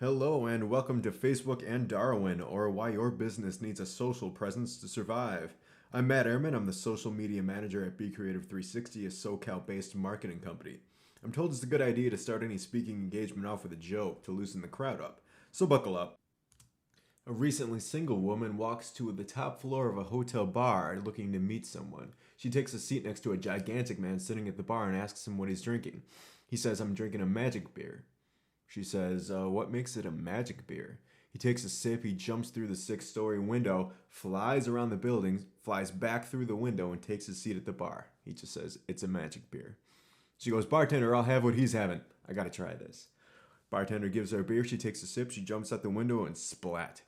Hello and welcome to Facebook and Darwin, or why your business needs a social presence to survive. I'm Matt Ehrmann. I'm the social media manager at Be Creative 360, a SoCal-based marketing company. I'm told it's a good idea to start any speaking engagement off with a joke to loosen the crowd up. So buckle up. A recently single woman walks to the top floor of a hotel bar looking to meet someone. She takes a seat next to a gigantic man sitting at the bar and asks him what he's drinking. He says, "I'm drinking a magic beer." She says, "What makes it a magic beer?" He takes a sip, he jumps through the six-story window, flies around the building, flies back through the window, and takes his seat at the bar. He just says, "It's a magic beer." She goes, "Bartender, I'll have what he's having. I gotta try this." Bartender gives her a beer, she takes a sip, she jumps out the window, and splat.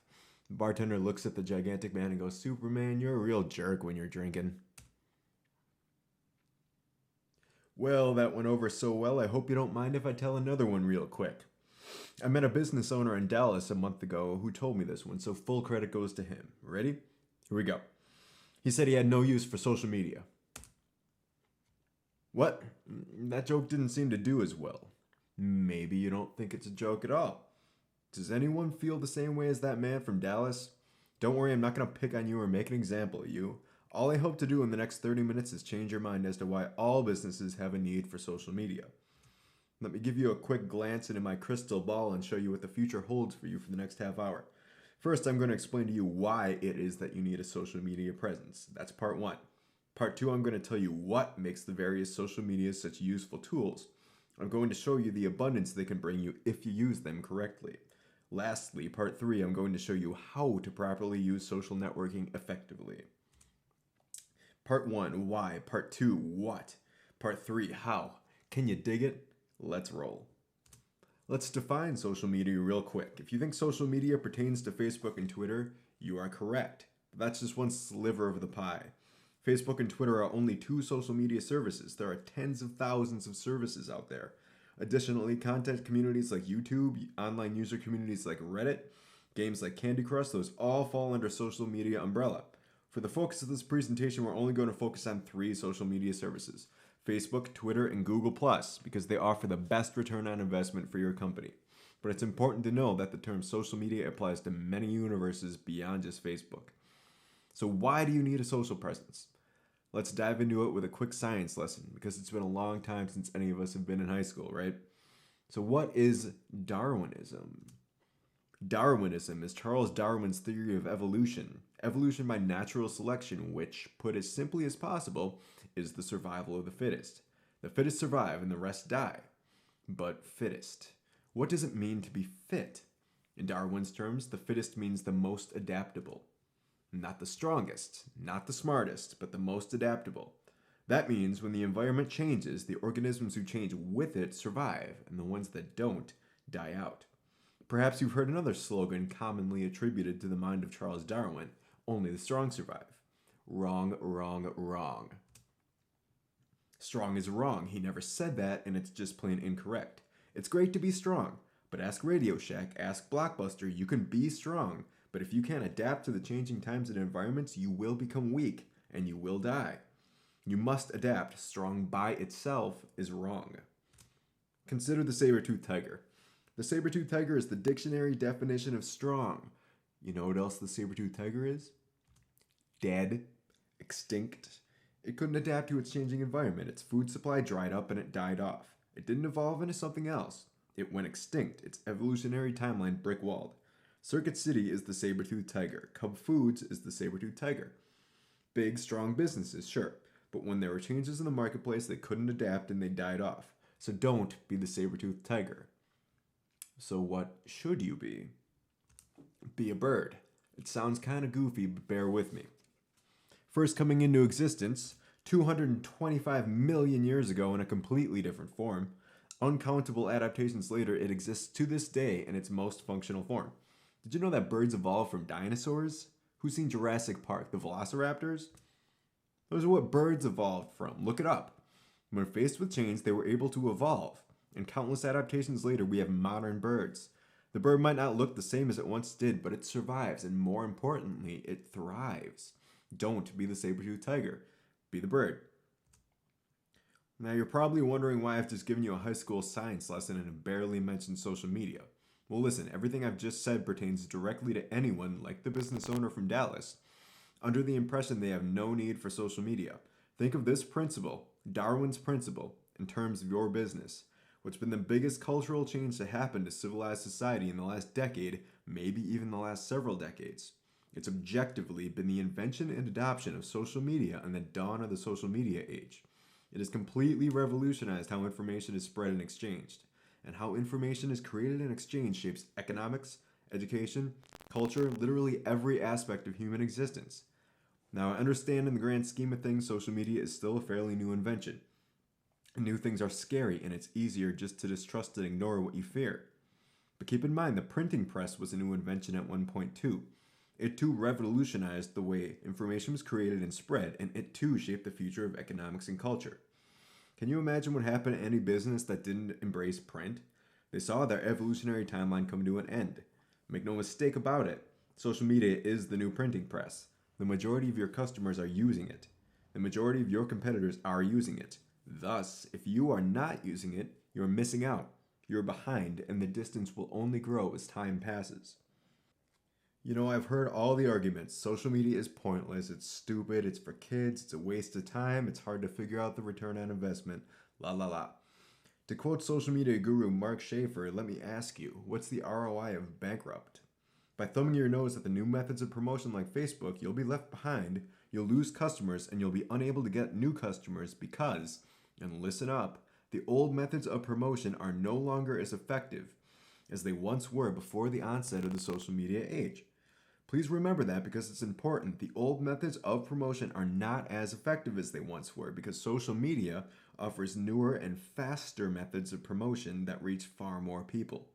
The bartender looks at the gigantic man and goes, "Superman, you're a real jerk when you're drinking." Well, that went over so well, I hope you don't mind if I tell another one real quick. I met a business owner in Dallas a month ago who told me this one, so full credit goes to him. Ready? Here we go. He said he had no use for social media. What? That joke didn't seem to do as well. Maybe you don't think it's a joke at all. Does anyone feel the same way as that man from Dallas? Don't worry, I'm not going to pick on you or make an example of you. All I hope to do in the next 30 minutes is change your mind as to why all businesses have a need for social media. Let me give you a quick glance into my crystal ball and show you what the future holds for you for the next half hour. First, I'm going to explain to you why it is that you need a social media presence. That's part one. Part two, I'm going to tell you what makes the various social medias such useful tools. I'm going to show you the abundance they can bring you if you use them correctly. Lastly, part three, I'm going to show you how to properly use social networking effectively. Part one, why? Part two, what? Part three, how? Can you dig it? Let's roll. Let's define social media real quick. If you think social media pertains to Facebook and Twitter, you are correct. But that's just one sliver of the pie. Facebook and Twitter are only two social media services. There are tens of thousands of services out there. Additionally, content communities like YouTube, online user communities like Reddit, games like Candy Crush, those all fall under social media umbrella. For the focus of this presentation, we're only going to focus on three social media services: Facebook, Twitter, and Google+, because they offer the best return on investment for your company. But it's important to know that the term social media applies to many universes beyond just Facebook. So why do you need a social presence? Let's dive into it with a quick science lesson, because it's been a long time since any of us have been in high school, right? So what is Darwinism? Darwinism is Charles Darwin's theory of evolution. Evolution by natural selection, which, put as simply as possible, is the survival of the fittest. The fittest survive and the rest die. But fittest. What does it mean to be fit? In Darwin's terms, the fittest means the most adaptable. Not the strongest, not the smartest, but the most adaptable. That means when the environment changes, the organisms who change with it survive, and the ones that don't die out. Perhaps you've heard another slogan commonly attributed to the mind of Charles Darwin: only the strong survive. Wrong, wrong, wrong. Strong is wrong. He never said that, and it's just plain incorrect. It's great to be strong, but ask Radio Shack, ask Blockbuster, you can be strong, but if you can't adapt to the changing times and environments, you will become weak, and you will die. You must adapt. Strong by itself is wrong. Consider the saber-toothed tiger. The saber-toothed tiger is the dictionary definition of strong. You know what else the saber-toothed tiger is? Dead. Extinct. It couldn't adapt to its changing environment. Its food supply dried up and it died off. It didn't evolve into something else. It went extinct. Its evolutionary timeline brick-walled. Circuit City is the saber-toothed tiger. Cub Foods is the saber-toothed tiger. Big, strong businesses, sure. But when there were changes in the marketplace, they couldn't adapt and they died off. So don't be the saber-toothed tiger. So what should you be? Be a bird. It sounds kind of goofy, but bear with me. First coming into existence 225 million years ago in a completely different form. Uncountable adaptations later, it exists to this day in its most functional form. Did you know that birds evolved from dinosaurs? Who's seen Jurassic Park? The velociraptors? Those are what birds evolved from. Look it up. When faced with change, they were able to evolve. And countless adaptations later, we have modern birds. The bird might not look the same as it once did, but it survives, and more importantly, it thrives. Don't be the saber-toothed tiger. Be the bird. Now, you're probably wondering why I've just given you a high school science lesson and have barely mentioned social media. Well, listen, everything I've just said pertains directly to anyone, like the business owner from Dallas, under the impression they have no need for social media. Think of this principle, Darwin's principle, in terms of your business. What's been the biggest cultural change to happen to civilized society in the last decade, maybe even the last several decades? It's objectively been the invention and adoption of social media and the dawn of the social media age. It has completely revolutionized how information is spread and exchanged. And how information is created and exchanged shapes economics, education, culture, literally every aspect of human existence. Now, I understand in the grand scheme of things, social media is still a fairly new invention. New things are scary, and it's easier just to distrust and ignore what you fear. But keep in mind, the printing press was a new invention at one point too. It too revolutionized the way information was created and spread, and it too shaped the future of economics and culture. Can you imagine what happened to any business that didn't embrace print? They saw their evolutionary timeline come to an end. Make no mistake about it, social media is the new printing press. The majority of your customers are using it. The majority of your competitors are using it. Thus, if you are not using it, you're missing out. You're behind, and the distance will only grow as time passes. You know, I've heard all the arguments. Social media is pointless, it's stupid, it's for kids, it's a waste of time, it's hard to figure out the return on investment, la la la. To quote social media guru Mark Schaefer, let me ask you, what's the ROI of bankrupt? By thumbing your nose at the new methods of promotion like Facebook, you'll be left behind, you'll lose customers, and you'll be unable to get new customers because, and listen up, the old methods of promotion are no longer as effective as they once were before the onset of the social media age. Please remember that because it's important. The old methods of promotion are not as effective as they once were because social media offers newer and faster methods of promotion that reach far more people.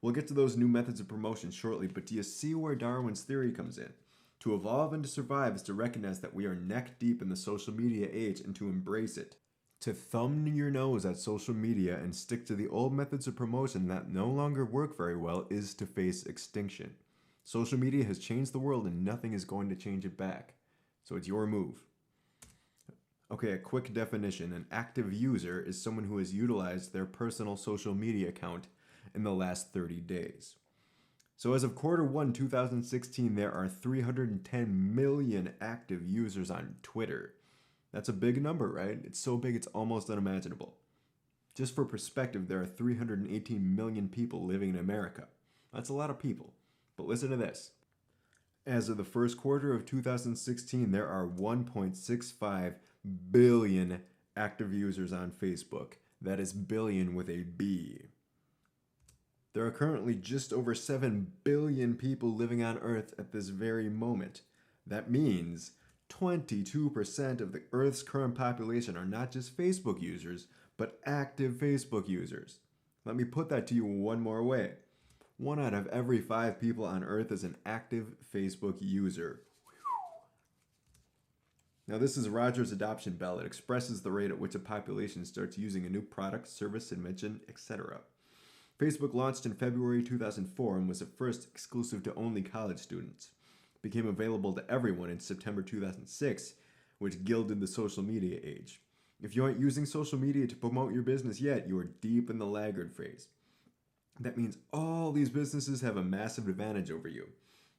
We'll get to those new methods of promotion shortly, but do you see where Darwin's theory comes in? To evolve and to survive is to recognize that we are neck deep in the social media age and to embrace it. To thumb your nose at social media and stick to the old methods of promotion that no longer work very well is to face extinction. Social media has changed the world and nothing is going to change it back. So it's your move. Okay, a quick definition. An active user is someone who has utilized their personal social media account in the last 30 days. So as of Q1 2016, there are 310 million active users on Twitter. That's a big number, right? It's so big it's almost unimaginable. Just for perspective, there are 318 million people living in America. That's a lot of people. But listen to this. As of the first quarter of 2016, there are 1.65 billion active users on Facebook. That is billion with a B. There are currently just over 7 billion people living on Earth at this very moment. That means 22% of the Earth's current population are not just Facebook users, but active Facebook users. Let me put that to you one more way. 1 out of every 5 people on Earth is an active Facebook user. Now this is Rogers' adoption bell. It expresses the rate at which a population starts using a new product, service, invention, etc. Facebook launched in February 2004 and was at first exclusive to only college students. It became available to everyone in September 2006, which gilded the social media age. If you aren't using social media to promote your business yet, you are deep in the laggard phase. That means all these businesses have a massive advantage over you.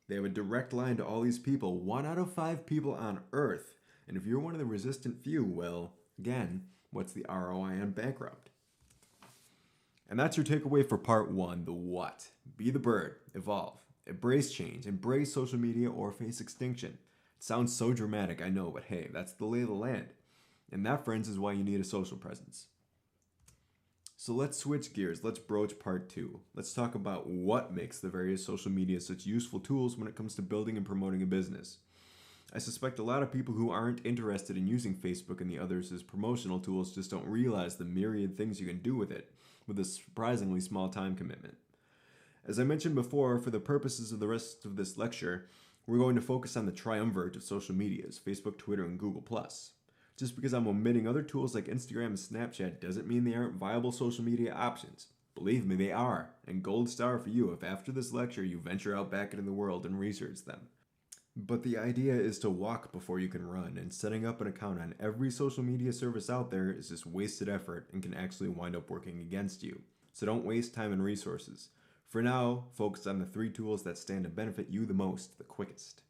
They have a direct line to all these people, 1 out of 5 people on Earth. And if you're one of the resistant few, well, again, what's the ROI on bankrupt? And that's your takeaway for part 1, the what. Be the bird, evolve, embrace change, embrace social media or face extinction. It sounds so dramatic, I know, but hey, that's the lay of the land. And that, friends, is why you need a social presence. So let's switch gears. Let's broach part 2. Let's talk about what makes the various social media such useful tools when it comes to building and promoting a business. I suspect a lot of people who aren't interested in using Facebook and the others as promotional tools just don't realize the myriad things you can do with it, with a surprisingly small time commitment. As I mentioned before, for the purposes of the rest of this lecture, we're going to focus on the triumvirate of social medias, Facebook, Twitter, and Google+. Just because I'm omitting other tools like Instagram and Snapchat doesn't mean they aren't viable social media options. Believe me, they are, and gold star for you if after this lecture you venture out back into the world and research them. But the idea is to walk before you can run, and setting up an account on every social media service out there is just wasted effort and can actually wind up working against you. So don't waste time and resources. For now, focus on the 3 tools that stand to benefit you the most, the quickest.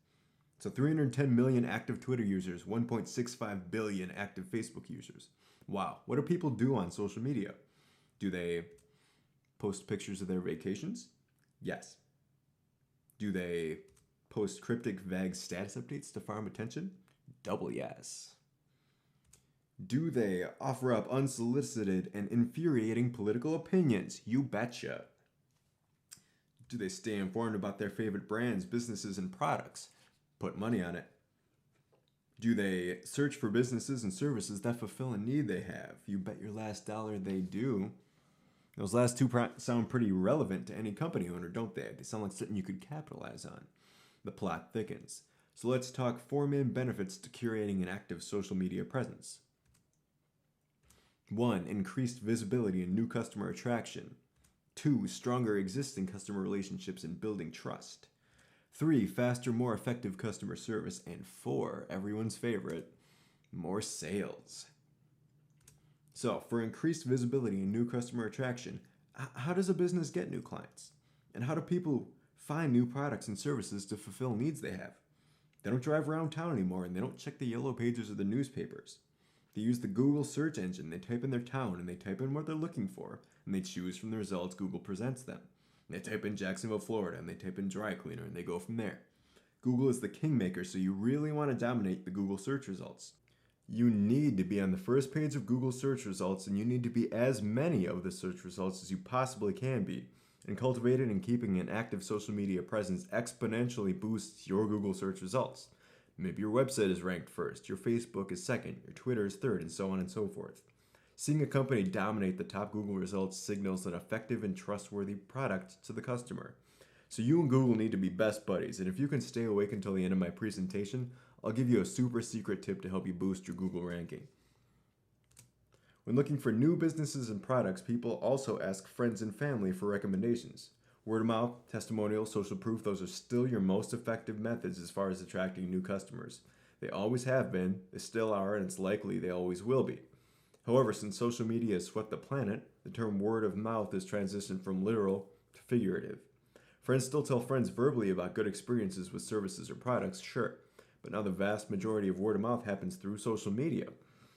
So 310 million active Twitter users, 1.65 billion active Facebook users. Wow, what do people do on social media? Do they post pictures of their vacations? Yes. Do they post cryptic, vague status updates to farm attention? Double yes. Do they offer up unsolicited and infuriating political opinions? You betcha. Do they stay informed about their favorite brands, businesses, and products? Put money on it. Do they search for businesses and services that fulfill a need they have? You bet your last dollar they do. Those last two sound pretty relevant to any company owner, don't they? They sound like something you could capitalize on. The plot thickens. So let's talk 4 main benefits to curating an active social media presence. 1. Increased visibility and new customer attraction. 2. Stronger existing customer relationships and building trust. 3. Faster, more effective customer service. And 4. Everyone's favorite, more sales. So, for increased visibility and new customer attraction, how does a business get new clients? And how do people find new products and services to fulfill needs they have? They don't drive around town anymore, and they don't check the yellow pages of the newspapers. They use the Google search engine. They type in their town, and they type in what they're looking for, and they choose from the results Google presents them. They type in Jacksonville, Florida, and they type in dry cleaner, and they go from there. Google is the kingmaker, so you really want to dominate the Google search results. You need to be on the first page of Google search results, and you need to be as many of the search results as you possibly can be. And cultivating and keeping an active social media presence exponentially boosts your Google search results. Maybe your website is ranked first, your Facebook is second, your Twitter is third, and so on and so forth. Seeing a company dominate the top Google results signals an effective and trustworthy product to the customer. So you and Google need to be best buddies, and if you can stay awake until the end of my presentation, I'll give you a super secret tip to help you boost your Google ranking. When looking for new businesses and products, people also ask friends and family for recommendations. Word of mouth, testimonials, social proof, those are still your most effective methods as far as attracting new customers. They always have been, they still are, and it's likely they always will be. However, since social media has swept the planet, the term word of mouth has transitioned from literal to figurative. Friends still tell friends verbally about good experiences with services or products, sure, but now the vast majority of word of mouth happens through social media.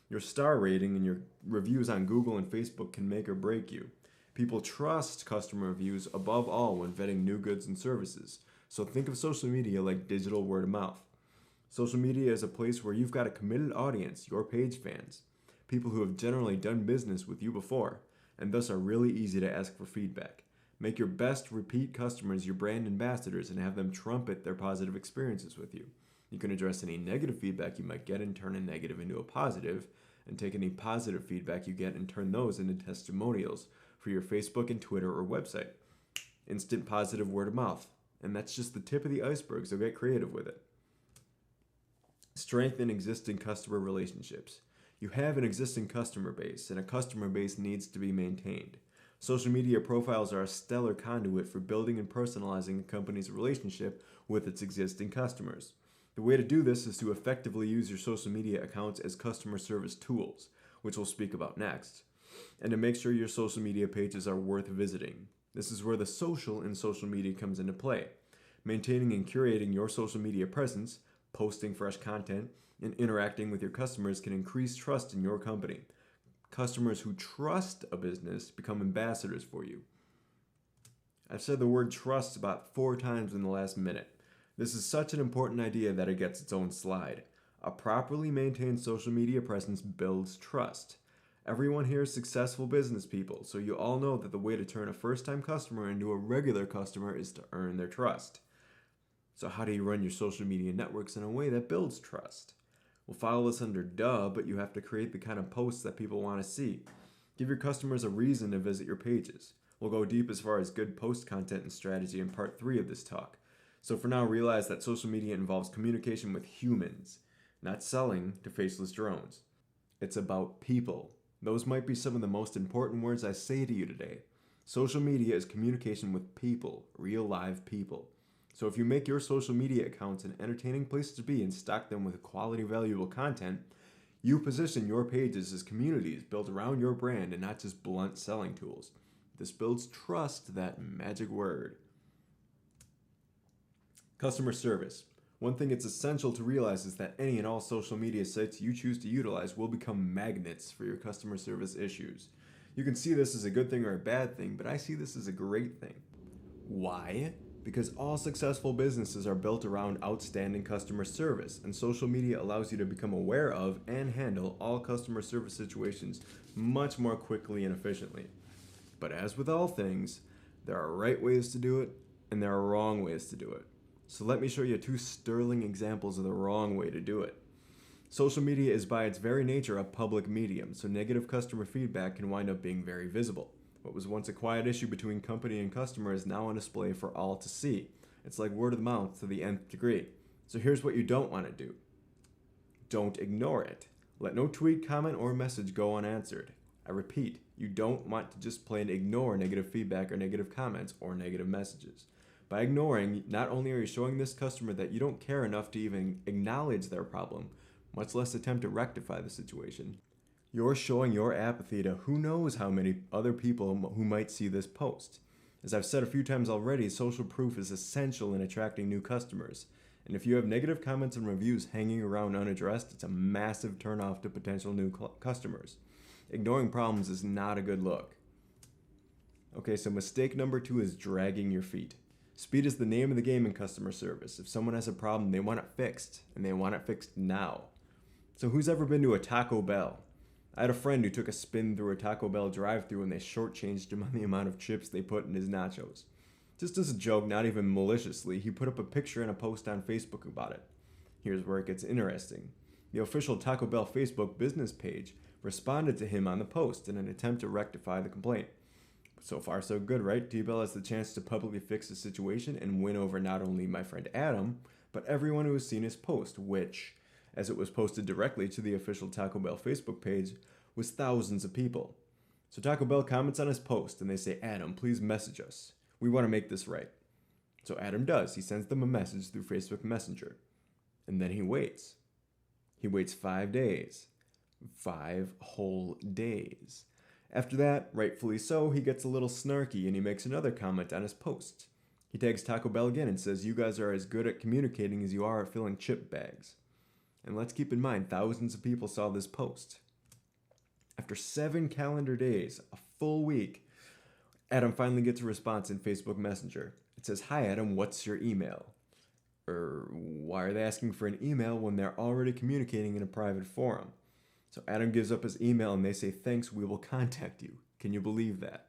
Your star rating and your reviews on Google and Facebook can make or break you. People trust customer reviews above all when vetting new goods and services. So think of social media like digital word of mouth. Social media is a place where you've got a committed audience, your page fans, people who have generally done business with you before, and thus are really easy to ask for feedback. Make your best repeat customers your brand ambassadors and have them trumpet their positive experiences with you. You can address any negative feedback you might get and turn a negative into a positive, and take any positive feedback you get and turn those into testimonials for your Facebook and Twitter or website. Instant positive word of mouth. And that's just the tip of the iceberg, so get creative with it. Strengthen existing customer relationships. You have an existing customer base, and a customer base needs to be maintained. Social media profiles are a stellar conduit for building and personalizing a company's relationship with its existing customers. The way to do this is to effectively use your social media accounts as customer service tools, which we'll speak about next, and to make sure your social media pages are worth visiting. This is where the social in social media comes into play. Maintaining and curating your social media presence, posting fresh content, and interacting with your customers can increase trust in your company. Customers who trust a business become ambassadors for you. I've said the word trust about 4 times in the last minute. This is such an important idea that it gets its own slide. A properly maintained social media presence builds trust. Everyone here is successful business people, so you all know that the way to turn a first-time customer into a regular customer is to earn their trust. So how do you run your social media networks in a way that builds trust? We'll file this under duh, but you have to create the kind of posts that people want to see. Give your customers a reason to visit your pages. We'll go deep as far as good post content and strategy in part 3 of this talk. So for now, realize that social media involves communication with humans, not selling to faceless drones. It's about people. Those might be some of the most important words I say to you today. Social media is communication with people, real live people. So if you make your social media accounts an entertaining place to be and stock them with quality, valuable content, you position your pages as communities built around your brand and not just blunt selling tools. This builds trust, that magic word. Customer service. One thing it's essential to realize is that any and all social media sites you choose to utilize will become magnets for your customer service issues. You can see this as a good thing or a bad thing, but I see this as a great thing. Why? Because all successful businesses are built around outstanding customer service, and social media allows you to become aware of and handle all customer service situations much more quickly and efficiently. But as with all things, there are right ways to do it, and there are wrong ways to do it. So let me show you two sterling examples of the wrong way to do it. Social media is by its very nature a public medium, so negative customer feedback can wind up being very visible. What was once a quiet issue between company and customer is now on display for all to see. It's like word of mouth to the nth degree. So here's what you don't want to do. Don't ignore it. Let no tweet, comment, or message go unanswered. I repeat, you don't want to just plain ignore negative feedback or negative comments or negative messages. By ignoring, not only are you showing this customer that you don't care enough to even acknowledge their problem, much less attempt to rectify the situation, you're showing your apathy to who knows how many other people who might see this post. As I've said a few times already, social proof is essential in attracting new customers. And if you have negative comments and reviews hanging around unaddressed, it's a massive turnoff to potential new customers. Ignoring problems is not a good look. Okay, so mistake number 2 is dragging your feet. Speed is the name of the game in customer service. If someone has a problem, they want it fixed, and they want it fixed now. So who's ever been to a Taco Bell? I had a friend who took a spin through a Taco Bell drive-thru and they shortchanged him on the amount of chips they put in his nachos. Just as a joke, not even maliciously, he put up a picture and a post on Facebook about it. Here's where it gets interesting. The official Taco Bell Facebook business page responded to him on the post in an attempt to rectify the complaint. So far, so good, right? T-Bell has the chance to publicly fix the situation and win over not only my friend Adam, but everyone who has seen his post, which, as it was posted directly to the official Taco Bell Facebook page, was thousands of people. So Taco Bell comments on his post and they say, Adam, please message us. We want to make this right. So Adam does. He sends them a message through Facebook Messenger. And then he waits. He waits 5 days. 5 whole days. After that, rightfully so, he gets a little snarky and he makes another comment on his post. He tags Taco Bell again and says, you guys are as good at communicating as you are at filling chip bags. And let's keep in mind, thousands of people saw this post. After 7 calendar days, a full week, Adam finally gets a response in Facebook Messenger. It says, hi Adam, what's your email? Why are they asking for an email when they're already communicating in a private forum? So Adam gives up his email and they say, thanks, we will contact you. Can you believe that?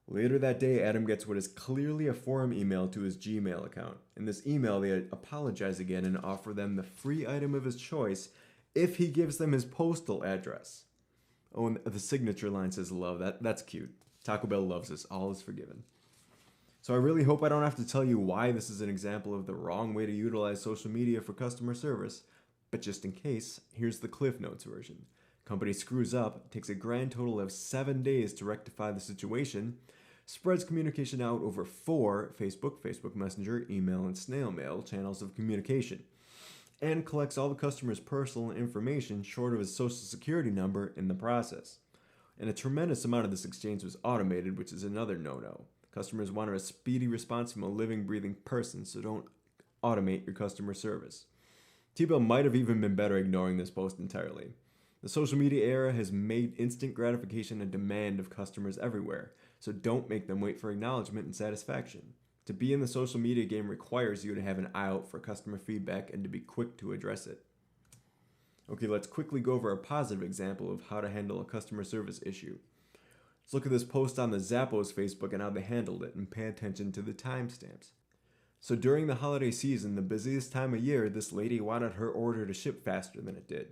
Later that day, Adam gets what is clearly a forum email to his Gmail account. In this email, they apologize again and offer them the free item of his choice if he gives them his postal address. Oh, and the signature line says love. That's cute. Taco Bell loves us. All is forgiven. So I really hope I don't have to tell you why this is an example of the wrong way to utilize social media for customer service. But just in case, here's the Cliff Notes version. Company screws up, takes a grand total of 7 days to rectify the situation, spreads communication out over 4 Facebook, Facebook Messenger, email, and snail mail channels of communication, and collects all the customer's personal information short of his social security number in the process. And a tremendous amount of this exchange was automated, which is another no-no. Customers want a speedy response from a living, breathing person, so don't automate your customer service. T-Bell might have even been better ignoring this post entirely. The social media era has made instant gratification a demand of customers everywhere, so don't make them wait for acknowledgement and satisfaction. To be in the social media game requires you to have an eye out for customer feedback and to be quick to address it. Okay, let's quickly go over a positive example of how to handle a customer service issue. Let's look at this post on the Zappos Facebook and how they handled it, and pay attention to the timestamps. So during the holiday season, the busiest time of year, this lady wanted her order to ship faster than it did,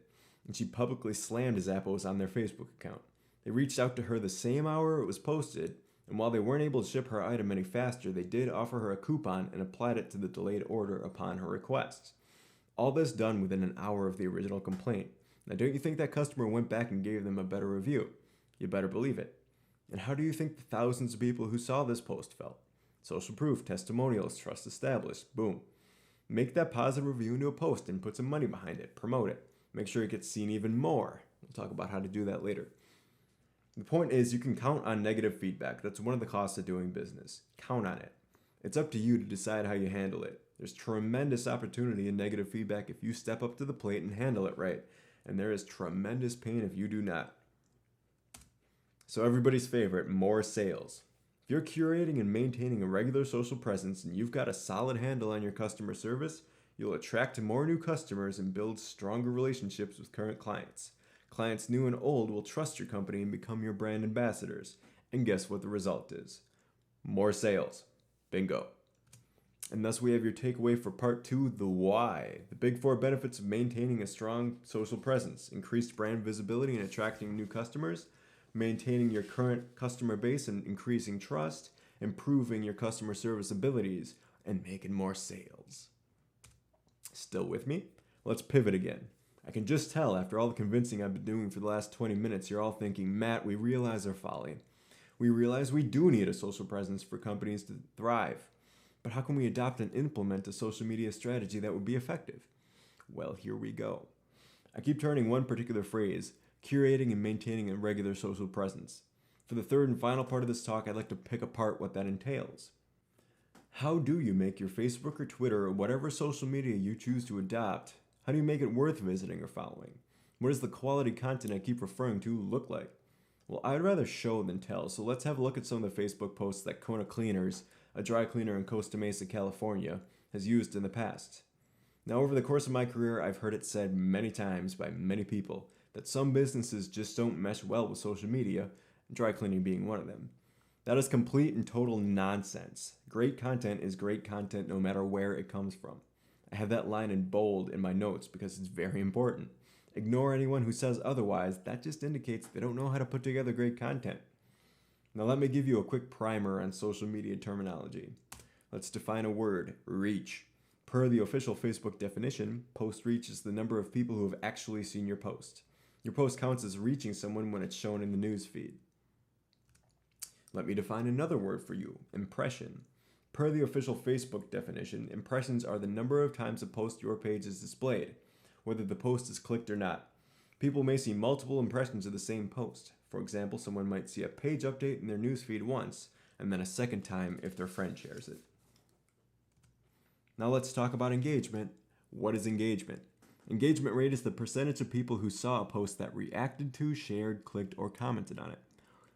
and she publicly slammed Zappos on their Facebook account. They reached out to her the same hour it was posted, and while they weren't able to ship her item any faster, they did offer her a coupon and applied it to the delayed order upon her request. All this done within an hour of the original complaint. Now don't you think that customer went back and gave them a better review? You better believe it. And how do you think the thousands of people who saw this post felt? Social proof, testimonials, trust established, boom. Make that positive review into a post and put some money behind it, promote it. Make sure it gets seen even more. We'll talk about how to do that later. The point is, you can count on negative feedback. That's one of the costs of doing business. Count on it. It's up to you to decide how you handle it. There's tremendous opportunity in negative feedback if you step up to the plate and handle it right. And there is tremendous pain if you do not. So everybody's favorite, more sales. If you're curating and maintaining a regular social presence and you've got a solid handle on your customer service, you'll attract more new customers and build stronger relationships with current clients. Clients new and old will trust your company and become your brand ambassadors. And guess what the result is? More sales. Bingo. And thus we have your takeaway for part 2, the why. The big 4 benefits of maintaining a strong social presence: increased brand visibility and attracting new customers, maintaining your current customer base and increasing trust, improving your customer service abilities, and making more sales. Still with me? Let's pivot again. I can just tell after all the convincing I've been doing for the last 20 minutes, you're all thinking, Matt, we realize our folly. We realize we do need a social presence for companies to thrive. But how can we adopt and implement a social media strategy that would be effective? Well, here we go. I keep turning one particular phrase, curating and maintaining a regular social presence. For the third and final part of this talk, I'd like to pick apart what that entails. How do you make your Facebook or Twitter or whatever social media you choose to adopt, how do you make it worth visiting or following? What does the quality content I keep referring to look like? Well, I'd rather show than tell, so let's have a look at some of the Facebook posts that Kona Cleaners, a dry cleaner in Costa Mesa, California, has used in the past. Now, over the course of my career, I've heard it said many times by many people that some businesses just don't mesh well with social media, dry cleaning being one of them. That is complete and total nonsense. Great content is great content no matter where it comes from. I have that line in bold in my notes because it's very important. Ignore anyone who says otherwise. That just indicates they don't know how to put together great content. Now let me give you a quick primer on social media terminology. Let's define a word, reach. Per the official Facebook definition, post reach is the number of people who have actually seen your post. Your post counts as reaching someone when it's shown in the news feed. Let me define another word for you, impression. Per the official Facebook definition, impressions are the number of times a post your page is displayed, whether the post is clicked or not. People may see multiple impressions of the same post. For example, someone might see a page update in their newsfeed once, and then a second time if their friend shares it. Now let's talk about engagement. What is engagement? Engagement rate is the percentage of people who saw a post that reacted to, shared, clicked, or commented on it.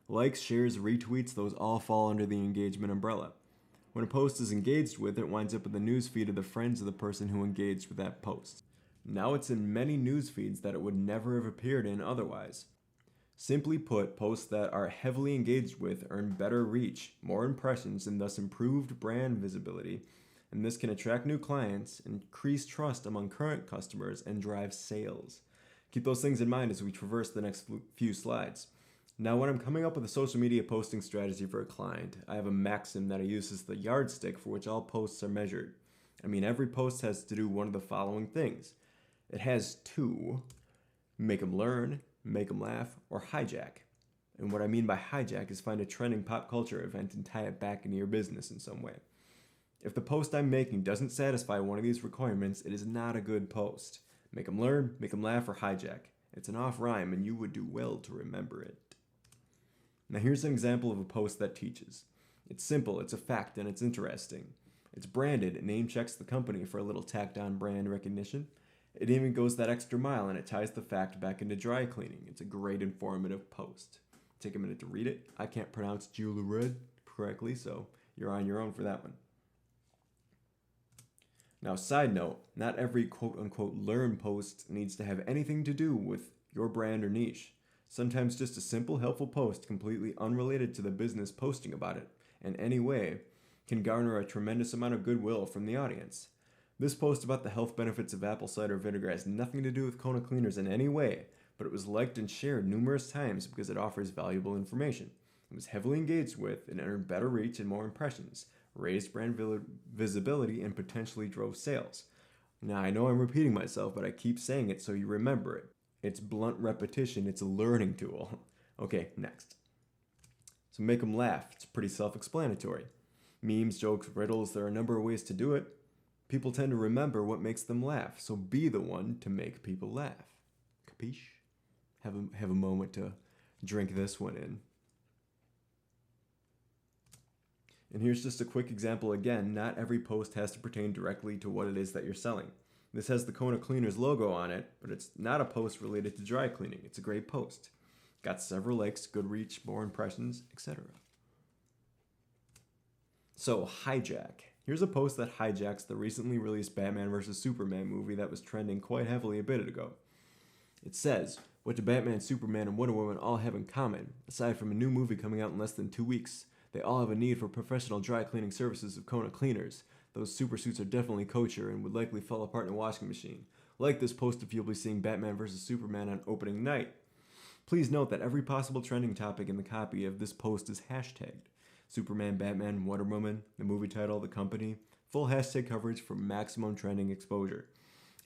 Likes, shares, retweets, those all fall under the engagement umbrella. When a post is engaged with, it winds up in the newsfeed of the friends of the person who engaged with that post. Now it's in many news feeds that it would never have appeared in otherwise. Simply put, posts that are heavily engaged with earn better reach, more impressions, and thus improved brand visibility, and this can attract new clients, increase trust among current customers, and drive sales. Keep those things in mind as we traverse the next few slides. Now, when I'm coming up with a social media posting strategy for a client, I have a maxim that I use as the yardstick for which all posts are measured. I mean, every post has to do one of the following things. It has to make them learn, make them laugh, or hijack. And what I mean by hijack is find a trending pop culture event and tie it back into your business in some way. If the post I'm making doesn't satisfy one of these requirements, it is not a good post. Make them learn, make them laugh, or hijack. It's an off rhyme and you would do well to remember it. Now here's an example of a post that teaches. It's simple, it's a fact, and it's interesting. It's branded, it name checks the company for a little tacked on brand recognition. It even goes that extra mile and it ties the fact back into dry cleaning. It's a great informative post. Take a minute to read it. I can't pronounce Julia correctly, so you're on your own for that one. Now, side note, not every quote-unquote learn post needs to have anything to do with your brand or niche. Sometimes just a simple, helpful post completely unrelated to the business posting about it in any way can garner a tremendous amount of goodwill from the audience. This post about the health benefits of apple cider vinegar has nothing to do with Kona Cleaners in any way, but it was liked and shared numerous times because it offers valuable information. It was heavily engaged with and earned better reach and more impressions, raised brand visibility, and potentially drove sales. Now, I know I'm repeating myself, but I keep saying it so you remember it. It's blunt repetition. It's a learning tool. Okay, next. So make them laugh. It's pretty self-explanatory. Memes, jokes, riddles, there are a number of ways to do it. People tend to remember what makes them laugh, so be the one to make people laugh. Capiche? Have a moment to Drink this one in. And here's just a quick example again. Not every post has to pertain directly to what it is that you're selling. This has the Kona Cleaners logo on it, but it's not a post related to dry cleaning. It's a great post. Got several likes, good reach, more impressions, etc. So, hijack. Here's a post that hijacks the recently released Batman vs. Superman movie that was trending quite heavily a bit ago. It says, what do Batman, Superman, and Wonder Woman all have in common? Aside from a new movie coming out in less than 2 weeks, they all have a need for professional dry cleaning services of Kona Cleaners. Those super suits are definitely kosher and would likely fall apart in a washing machine. Like this post if you'll be seeing Batman vs. Superman on opening night. Please note that every possible trending topic in the copy of this post is hashtagged. Superman, Batman, Wonder Woman, the movie title, the company, full hashtag coverage for maximum trending exposure.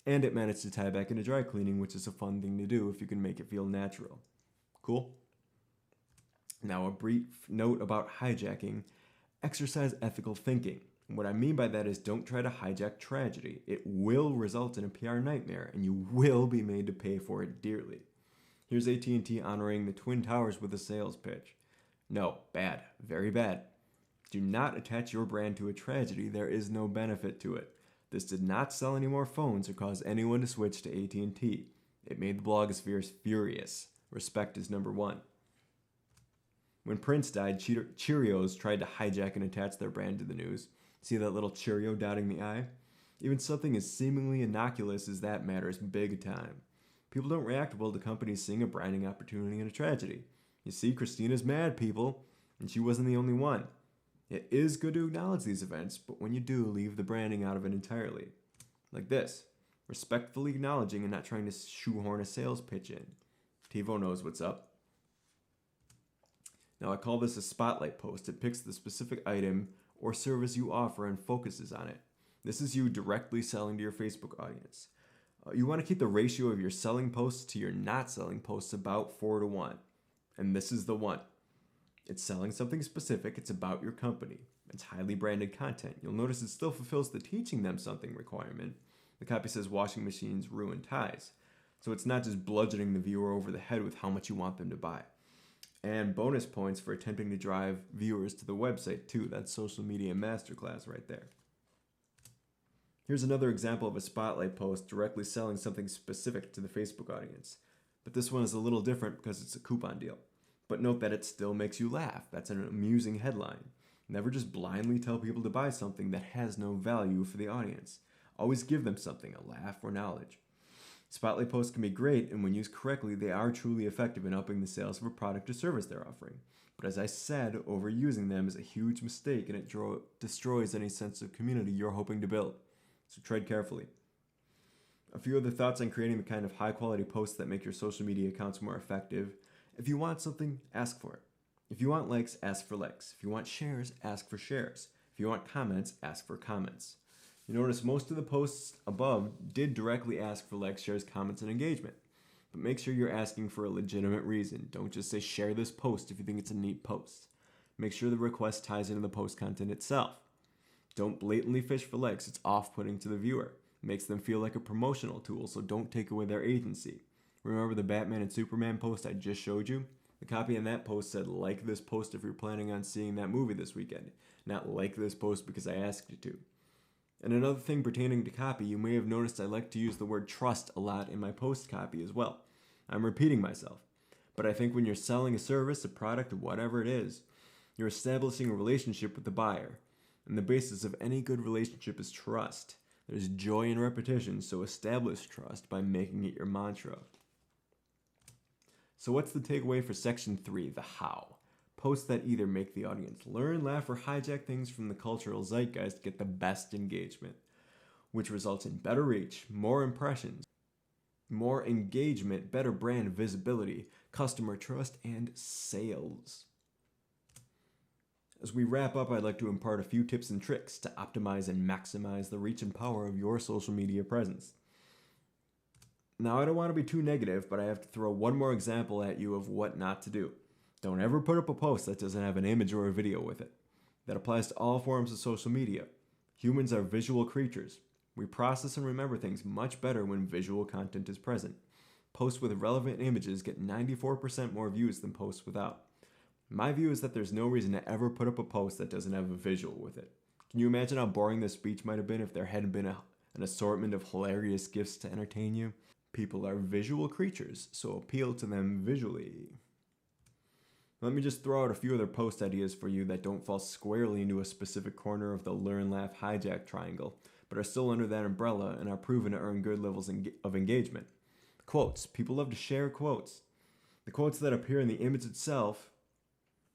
And it managed to tie back into dry cleaning, which is a fun thing to do if you can make it feel natural. Cool? Now a brief note about hijacking. Exercise ethical thinking. What I mean by that is don't try to hijack tragedy. It will result in a PR nightmare, and you will be made to pay for it dearly. Here's AT&T honoring the Twin Towers with a sales pitch. No, bad, very bad. Do not attach your brand to a tragedy. There is no benefit to it. This did not sell any more phones or cause anyone to switch to AT&T. It made the blogosphere furious. Respect is number one. When Prince died, Cheerios tried to hijack and attach their brand to the news. See that little Cheerio dotting the I? Even something as seemingly innocuous as that matters big time. People don't react well to companies seeing a branding opportunity in a tragedy. You see, Christina's mad, people, and she wasn't the only one. It is good to acknowledge these events, but when you do, leave the branding out of it entirely. Like this, respectfully acknowledging and not trying to shoehorn a sales pitch in. TiVo knows what's up. Now I call this a spotlight post. It picks the specific item or service you offer and focuses on it. This is you directly selling to your Facebook audience. You want to keep the ratio of your selling posts to your not selling posts about 4-1. And this is the one. It's selling something specific. It's about your company. It's highly branded content. You'll notice it still fulfills the teaching them something requirement. The copy says washing machines ruin ties. So it's not just bludgeoning the viewer over the head with how much you want them to buy. And bonus points for attempting to drive viewers to the website too. That's social media masterclass right there. Here's another example of a spotlight post directly selling something specific to the Facebook audience. But this one is a little different because it's a coupon deal. But note that it still makes you laugh. That's an amusing headline. Never just blindly tell people to buy something that has no value for the audience. Always give them something, a laugh or knowledge. Spotlight posts can be great, and when used correctly, they are truly effective in upping the sales of a product or service they're offering. But as I said, overusing them is a huge mistake, and it destroys any sense of community you're hoping to build. So tread carefully. A few other thoughts on creating the kind of high-quality posts that make your social media accounts more effective. If you want something, ask for it. If you want likes, ask for likes. If you want shares, ask for shares. If you want comments, ask for comments. You notice most of the posts above did directly ask for likes, shares, comments, and engagement. But make sure you're asking for a legitimate reason. Don't just say share this post if you think it's a neat post. Make sure the request ties into the post content itself. Don't blatantly fish for likes. It's off-putting to the viewer. It makes them feel like a promotional tool, so don't take away their agency. Remember the Batman and Superman post I just showed you? The copy in that post said, like this post if you're planning on seeing that movie this weekend. Not like this post because I asked you to. And another thing pertaining to copy, you may have noticed I like to use the word trust a lot in my post copy as well. I'm repeating myself. But I think when you're selling a service, a product, whatever it is, you're establishing a relationship with the buyer. And the basis of any good relationship is trust. There's joy in repetition, so establish trust by making it your mantra. So what's the takeaway for section 3, the how? Posts that either make the audience learn, laugh, or hijack things from the cultural zeitgeist get the best engagement, which results in better reach, more impressions, more engagement, better brand visibility, customer trust, and sales. As we wrap up, I'd like to impart a few tips and tricks to optimize and maximize the reach and power of your social media presence. Now, I don't want to be too negative, but I have to throw one more example at you of what not to do. Don't ever put up a post that doesn't have an image or a video with it. That applies to all forms of social media. Humans are visual creatures. We process and remember things much better when visual content is present. Posts with relevant images get 94% more views than posts without. My view is that there's no reason to ever put up a post that doesn't have a visual with it. Can you imagine how boring this speech might have been if there hadn't been an assortment of hilarious gifs to entertain you? People are visual creatures, so appeal to them visually. Let me just throw out a few other post ideas for you that don't fall squarely into a specific corner of the learn, laugh, hijack triangle, but are still under that umbrella and are proven to earn good levels of engagement. Quotes. People love to share quotes. The quotes that appear in the image itself,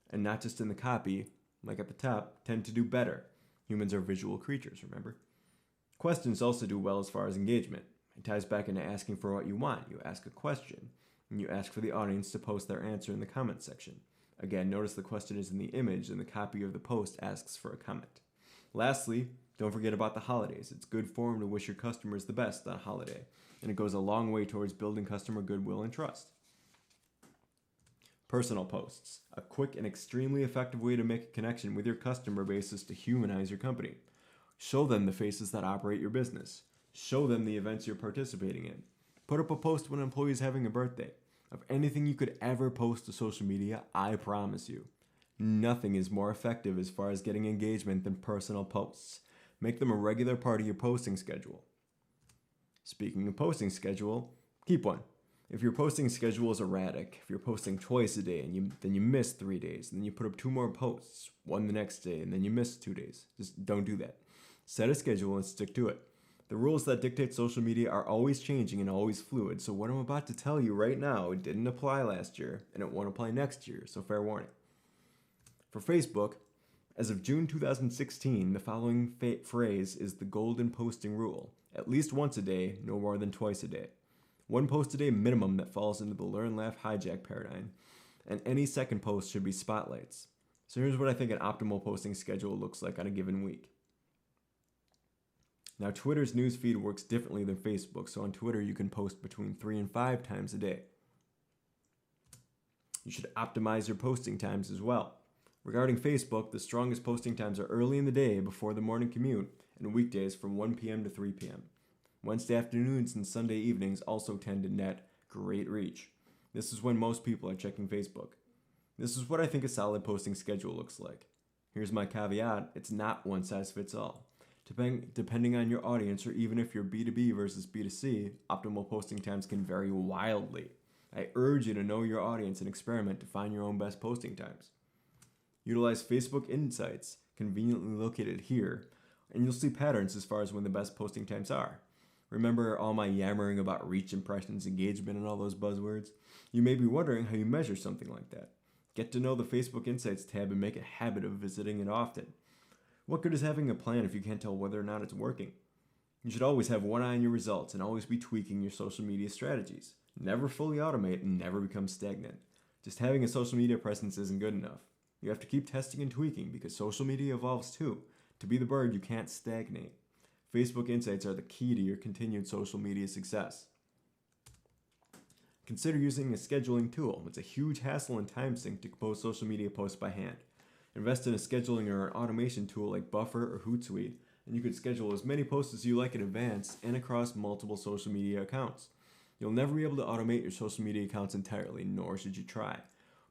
and not just in the copy, like at the top, tend to do better. Humans are visual creatures, remember? Questions also do well as far as engagement. It ties back into asking for what you want. You ask a question, and you ask for the audience to post their answer in the comment section. Again, notice the question is in the image, and the copy of the post asks for a comment. Lastly, don't forget about the holidays. It's good form to wish your customers the best on a holiday, and it goes a long way towards building customer goodwill and trust. Personal posts. A quick and extremely effective way to make a connection with your customer base is to humanize your company. Show them the faces that operate your business. Show them the events you're participating in. Put up a post when an employee is having a birthday. Of anything you could ever post to social media, I promise you, nothing is more effective as far as getting engagement than personal posts. Make them a regular part of your posting schedule. Speaking of posting schedule, keep one. If your posting schedule is erratic, if you're posting twice a day and then you miss 3 days, and then you put up 2 more posts, one the next day, and then you miss 2 days, just don't do that. Set a schedule and stick to it. The rules that dictate social media are always changing and always fluid, so what I'm about to tell you right now, it didn't apply last year, and it won't apply next year, so fair warning. For Facebook, as of June 2016, the following phrase is the golden posting rule. At least once a day, no more than twice a day. 1 post a day minimum that falls into the learn, laugh, hijack paradigm, and any second post should be spotlights. So here's what I think an optimal posting schedule looks like on a given week. Now, Twitter's newsfeed works differently than Facebook, so on Twitter you can post between 3 and 5 times a day. You should optimize your posting times as well. Regarding Facebook, the strongest posting times are early in the day before the morning commute and weekdays from 1 p.m. to 3 p.m. Wednesday afternoons and Sunday evenings also tend to net great reach. This is when most people are checking Facebook. This is what I think a solid posting schedule looks like. Here's my caveat, it's not one size fits all. Depending on your audience, or even if you're B2B versus B2C, optimal posting times can vary wildly. I urge you to know your audience and experiment to find your own best posting times. Utilize Facebook Insights, conveniently located here, and you'll see patterns as far as when the best posting times are. Remember all my yammering about reach, impressions, engagement, and all those buzzwords? You may be wondering how you measure something like that. Get to know the Facebook Insights tab and make a habit of visiting it often. What good is having a plan if you can't tell whether or not it's working? You should always have one eye on your results and always be tweaking your social media strategies. Never fully automate and never become stagnant. Just having a social media presence isn't good enough. You have to keep testing and tweaking because social media evolves too. To be the bird, you can't stagnate. Facebook Insights are the key to your continued social media success. Consider using a scheduling tool. It's a huge hassle and time sink to compose social media posts by hand. Invest in a scheduling or an automation tool like Buffer or Hootsuite, and you can schedule as many posts as you like in advance and across multiple social media accounts. You'll never be able to automate your social media accounts entirely, nor should you try.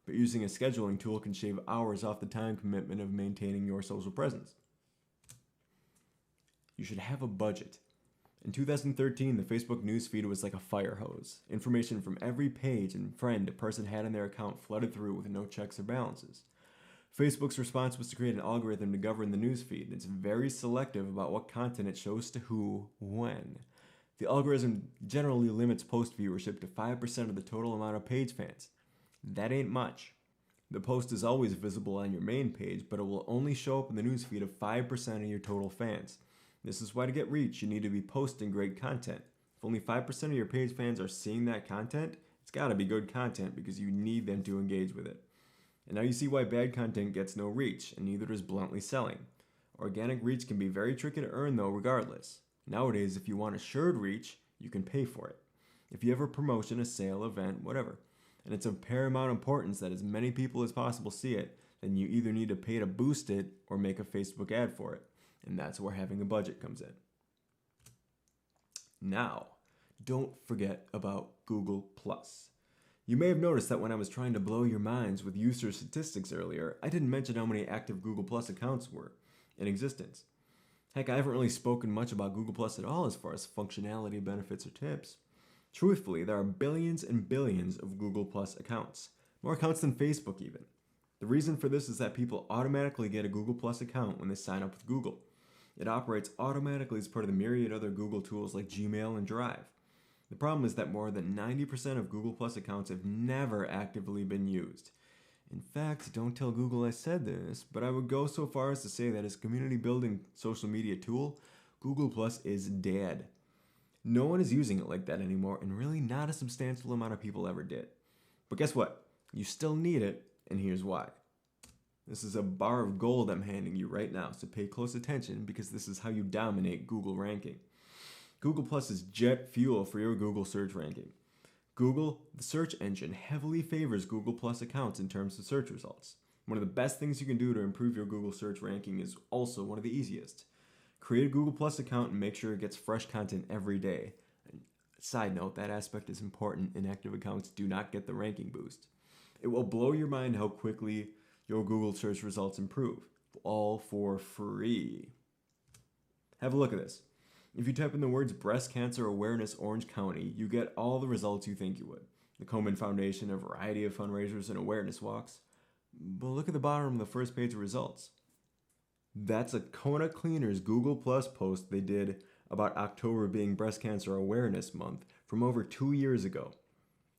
But using a scheduling tool can shave hours off the time commitment of maintaining your social presence. You should have a budget. In 2013, the Facebook newsfeed was like a fire hose. Information from every page and friend a person had in their account flooded through with no checks or balances. Facebook's response was to create an algorithm to govern the newsfeed, and it's very selective about what content it shows to who, when. The algorithm generally limits post viewership to 5% of the total amount of page fans. That ain't much. The post is always visible on your main page, but it will only show up in the newsfeed of 5% of your total fans. This is why to get reach, you need to be posting great content. If only 5% of your page fans are seeing that content, it's gotta be good content because you need them to engage with it. And now you see why bad content gets no reach, and neither does bluntly selling. Organic reach can be very tricky to earn though regardless. Nowadays, if you want assured reach, you can pay for it. If you have a promotion, a sale, event, whatever, and it's of paramount importance that as many people as possible see it, then you either need to pay to boost it or make a Facebook ad for it. And that's where having a budget comes in. Now don't forget about Google+. You may have noticed that when I was trying to blow your minds with user statistics earlier, I didn't mention how many active Google Plus accounts were in existence. Heck, I haven't really spoken much about Google Plus at all as far as functionality, benefits, or tips. Truthfully, there are billions and billions of Google Plus accounts, more accounts than Facebook even. The reason for this is that people automatically get a Google Plus account when they sign up with Google. It operates automatically as part of the myriad other Google tools like Gmail and Drive. The problem is that more than 90% of Google Plus accounts have never actively been used. In fact, don't tell Google I said this, but I would go so far as to say that as a community building social media tool, Google Plus is dead. No one is using it like that anymore, and really not a substantial amount of people ever did. But guess what? You still need it, and here's why. This is a bar of gold I'm handing you right now, so pay close attention because this is how you dominate Google ranking. Google Plus is jet fuel for your Google search ranking. Google, the search engine, heavily favors Google Plus accounts in terms of search results. One of the best things you can do to improve your Google search ranking is also one of the easiest. Create a Google Plus account and make sure it gets fresh content every day. And side note, that aspect is important. Inactive accounts do not get the ranking boost. It will blow your mind how quickly your Google search results improve, all for free. Have a look at this. If you type in the words breast cancer awareness Orange County, you get all the results you think you would. The Komen Foundation, a variety of fundraisers and awareness walks. But look at the bottom of the first page of results. That's a Kona Cleaners Google Plus post they did about October being Breast Cancer Awareness Month from over 2 years ago.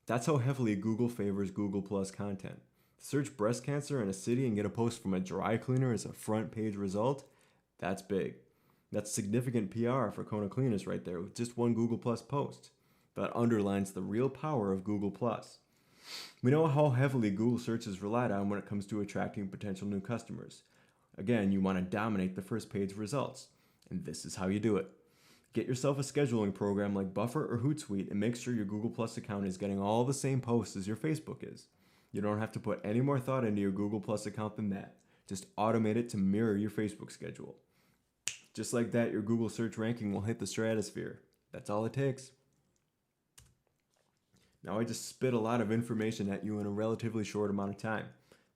That's how heavily Google favors Google Plus content. Search breast cancer in a city and get a post from a dry cleaner as a front page result? That's big. That's significant PR for Kona Cleaners right there with just one Google Plus post. That underlines the real power of Google Plus. We know how heavily Google search is relied on when it comes to attracting potential new customers. Again, you want to dominate the first page results, and this is how you do it. Get yourself a scheduling program like Buffer or Hootsuite and make sure your Google Plus account is getting all the same posts as your Facebook is. You don't have to put any more thought into your Google Plus account than that. Just automate it to mirror your Facebook schedule. Just like that, your Google search ranking will hit the stratosphere. That's all it takes. Now I just spit a lot of information at you in a relatively short amount of time.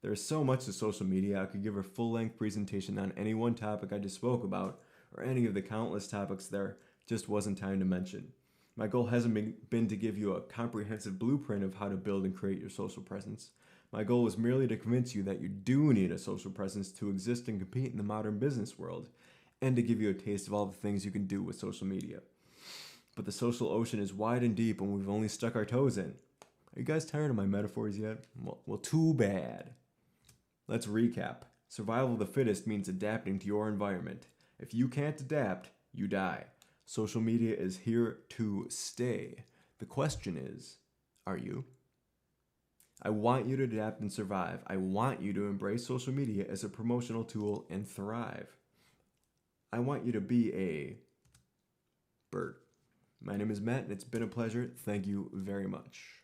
There is so much to social media, I could give a full-length presentation on any one topic I just spoke about, or any of the countless topics there just wasn't time to mention. My goal hasn't been to give you a comprehensive blueprint of how to build and create your social presence. My goal was merely to convince you that you do need a social presence to exist and compete in the modern business world, and to give you a taste of all the things you can do with social media. But the social ocean is wide and deep and we've only stuck our toes in. Are you guys tired of my metaphors yet? Well, too bad. Let's recap. Survival of the fittest means adapting to your environment. If you can't adapt, you die. Social media is here to stay. The question is, are you? I want you to adapt and survive. I want you to embrace social media as a promotional tool and thrive. I want you to be a bird. My name is Matt, and it's been a pleasure. Thank you very much.